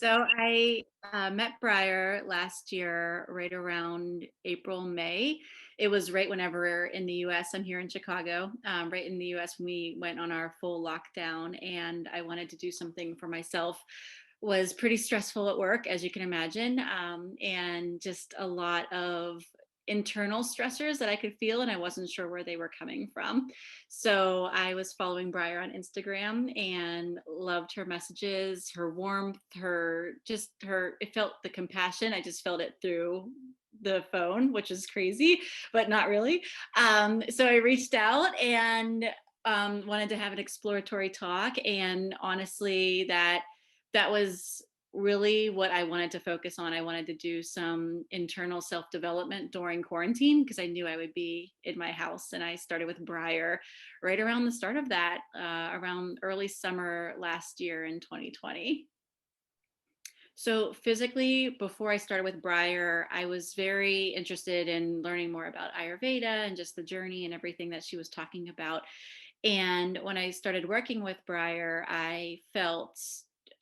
So I met Bryre last year, right around April, May. It was right whenever in the US, I'm here in Chicago, right in the US when we went on our full lockdown, and I wanted to do something for myself. Was pretty stressful at work, as you can imagine, and just a lot of internal stressors that I could feel, and I wasn't sure where they were coming from. So I was following Bryre on Instagram and loved her messages, her warmth, it felt the compassion. I just felt it through the phone, which is crazy, but not really. So I reached out and wanted to have an exploratory talk. And honestly, that was really what I wanted to focus on. I wanted to do some internal self development during quarantine because I knew I would be in my house. And I started with Bryre right around the start of that, around early summer last year in 2020. So physically, before I started with Bryre, I was very interested in learning more about Ayurveda and just the journey and everything that she was talking about. And when I started working with Bryre, I felt,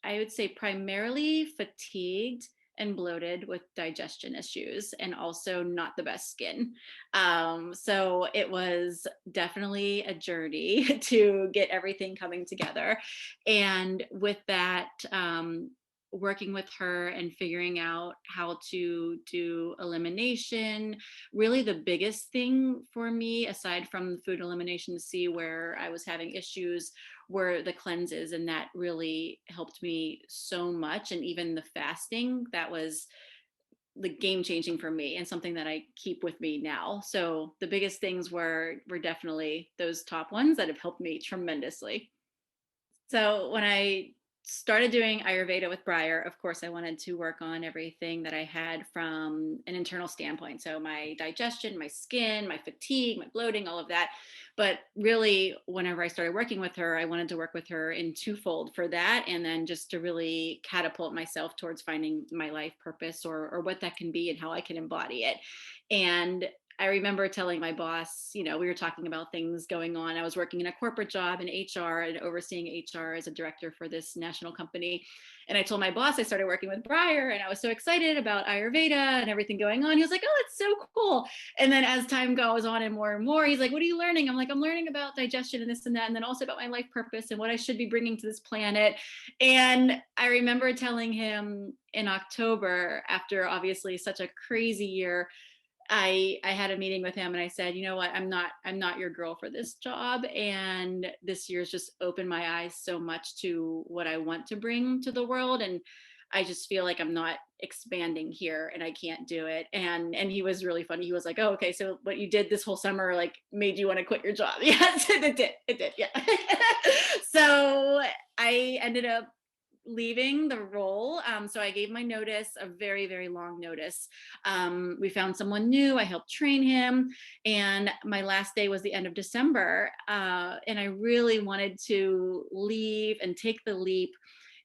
I would say, primarily fatigued and bloated with digestion issues and also not the best skin. So it was definitely a journey to get everything coming together. And with that, working with her and figuring out how to do elimination, really the biggest thing for me, aside from the food elimination to see where I was having issues, were the cleanses. And that really helped me so much. And even the fasting, that was the game changing for me and something that I keep with me now. So the biggest things were definitely those top ones that have helped me tremendously. So when I started doing Ayurveda with Bryre, of course, I wanted to work on everything that I had from an internal standpoint. So my digestion, my skin, my fatigue, my bloating, all of that. But really, whenever I started working with her, I wanted to work with her in twofold for that. And then just to really catapult myself towards finding my life purpose or what that can be and how I can embody it. And I remember telling my boss, we were talking about things going on. I was working in a corporate job in HR and overseeing HR as a director for this national company. And I told my boss I started working with Bryre and I was so excited about Ayurveda and everything going on. He was like, "Oh, it's so cool." And then as time goes on and more, he's like, "What are you learning?" I'm like, "I'm learning about digestion and this and that, and then also about my life purpose and what I should be bringing to this planet." And I remember telling him in October, after obviously such a crazy year, I had a meeting with him and I said, "You know what? I'm not your girl for this job." And this year's just opened my eyes so much to what I want to bring to the world. And I just feel like I'm not expanding here and I can't do it. And he was really funny. He was like, "Oh, okay. So what you did this whole summer like made you want to quit your job." Yes, it did. It did. Yeah. So I ended up leaving the role. So I gave my notice, a very, very long notice. We found someone new. I helped train him. And my last day was the end of December. And I really wanted to leave and take the leap.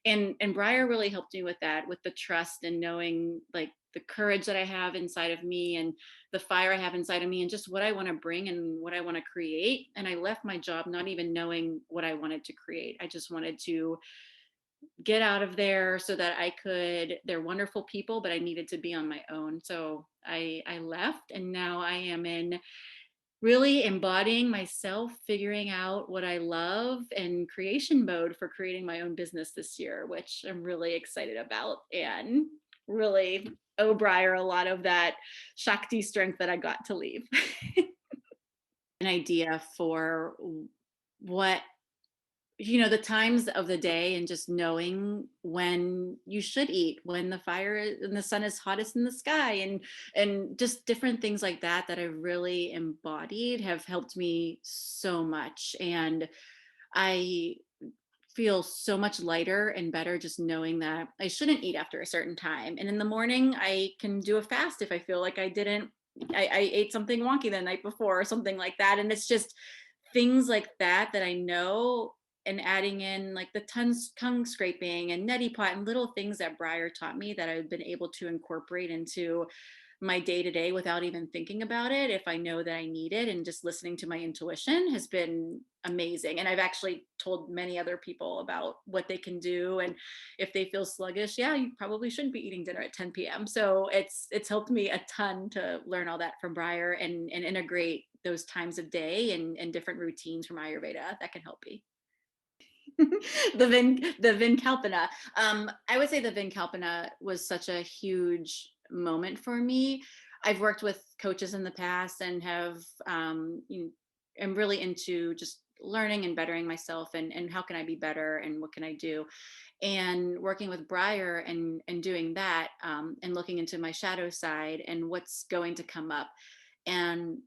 And Bryre really helped me with that, with the trust and knowing like the courage that I have inside of me and the fire I have inside of me and just what I want to bring and what I want to create. And I left my job not even knowing what I wanted to create. I just wanted to get out of there so that I could, they're wonderful people, but I needed to be on my own. So I left and now I am in really embodying myself, figuring out what I love and creation mode for creating my own business this year, which I'm really excited about and really owe Bryre a lot of that Shakti strength that I got to leave. An idea for what the times of the day and just knowing when you should eat, when and the sun is hottest in the sky, and just different things like that I really embodied have helped me so much. And I feel so much lighter and better just knowing that I shouldn't eat after a certain time, and in the morning I can do a fast if I feel like I ate something wonky the night before or something like that. And it's just things like that I know, and adding in like the tongue scraping and neti pot and little things that Bryre taught me that I've been able to incorporate into my day to day without even thinking about it if I know that I need it. And just listening to my intuition has been amazing. And I've actually told many other people about what they can do. And if they feel sluggish, yeah, you probably shouldn't be eating dinner at 10 p.m. So it's helped me a ton to learn all that from Bryre and integrate those times of day and different routines from Ayurveda that can help me. The Vinkalpana. I would say the Vinkalpana was such a huge moment for me. I've worked with coaches in the past and have am really into just learning and bettering myself and how can I be better and what can I do. And working with Bryre and doing that and looking into my shadow side and what's going to come up. And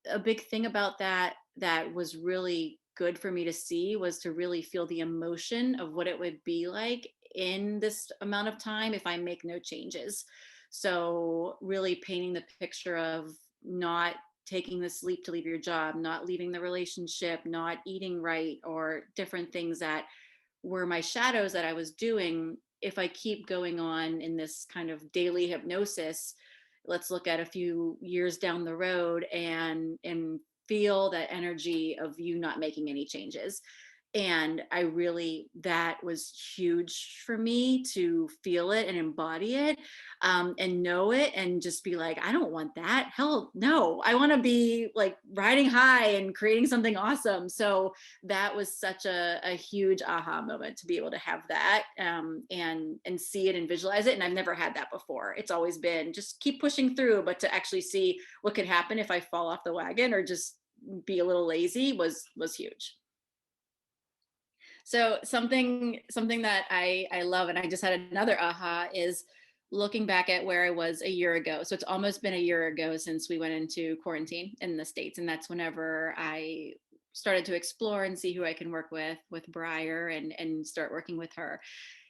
a big thing about that that was really good for me to see was to really feel the emotion of what it would be like in this amount of time if I make no changes. So really painting the picture of not taking the sleep to leave your job, not leaving the relationship, not eating right, or different things that were my shadows that I was doing. If I keep going on in this kind of daily hypnosis, let's look at a few years down the road and feel that energy of you not making any changes. And I really, that was huge for me to feel it and embody it, and know it and just be like, I don't want that. Hell no. I want to be like riding high and creating something awesome. So that was such a huge aha moment to be able to have that, and see it and visualize it. And I've never had that before. It's always been just keep pushing through, but to actually see what could happen if I fall off the wagon or just be a little lazy was huge. So something that I love, and I just had another aha, is looking back at where I was a year ago. So it's almost been a year ago since we went into quarantine in the States. And that's whenever I started to explore and see who I can work with Bryre and start working with her.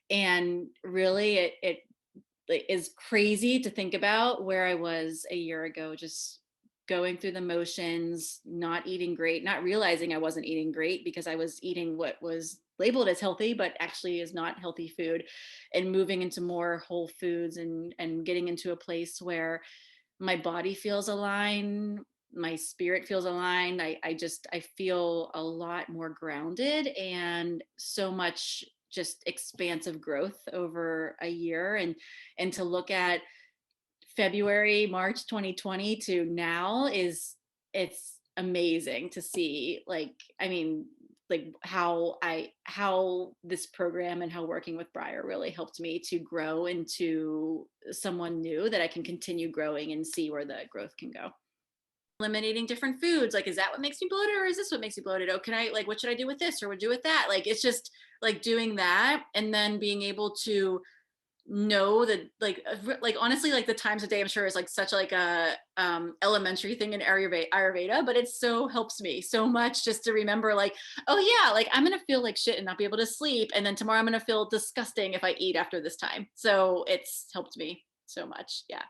And really it like, is crazy to think about where I was a year ago, just going through the motions, not eating great, not realizing I wasn't eating great because I was eating what was labeled as healthy, but actually is not healthy food, and moving into more whole foods and getting into a place where my body feels aligned, my spirit feels aligned. I feel a lot more grounded and so much just expansive growth over a year. And to look at February, March 2020 to now is, it's amazing to see, like, I mean, like how this program and how working with Bryre really helped me to grow into someone new that I can continue growing and see where the growth can go. Eliminating different foods, like, is that what makes me bloated or is this what makes me bloated? Oh, can I, like, what should I do with this or what do with that? Like, it's just like doing that and then being able to know that, like honestly, like the times a day I'm sure is like such like a elementary thing in Ayurveda, but it so helps me so much just to remember, like, oh yeah, like I'm gonna feel like shit and not be able to sleep, and then tomorrow I'm gonna feel disgusting if I eat after this time. So it's helped me so much. Yeah.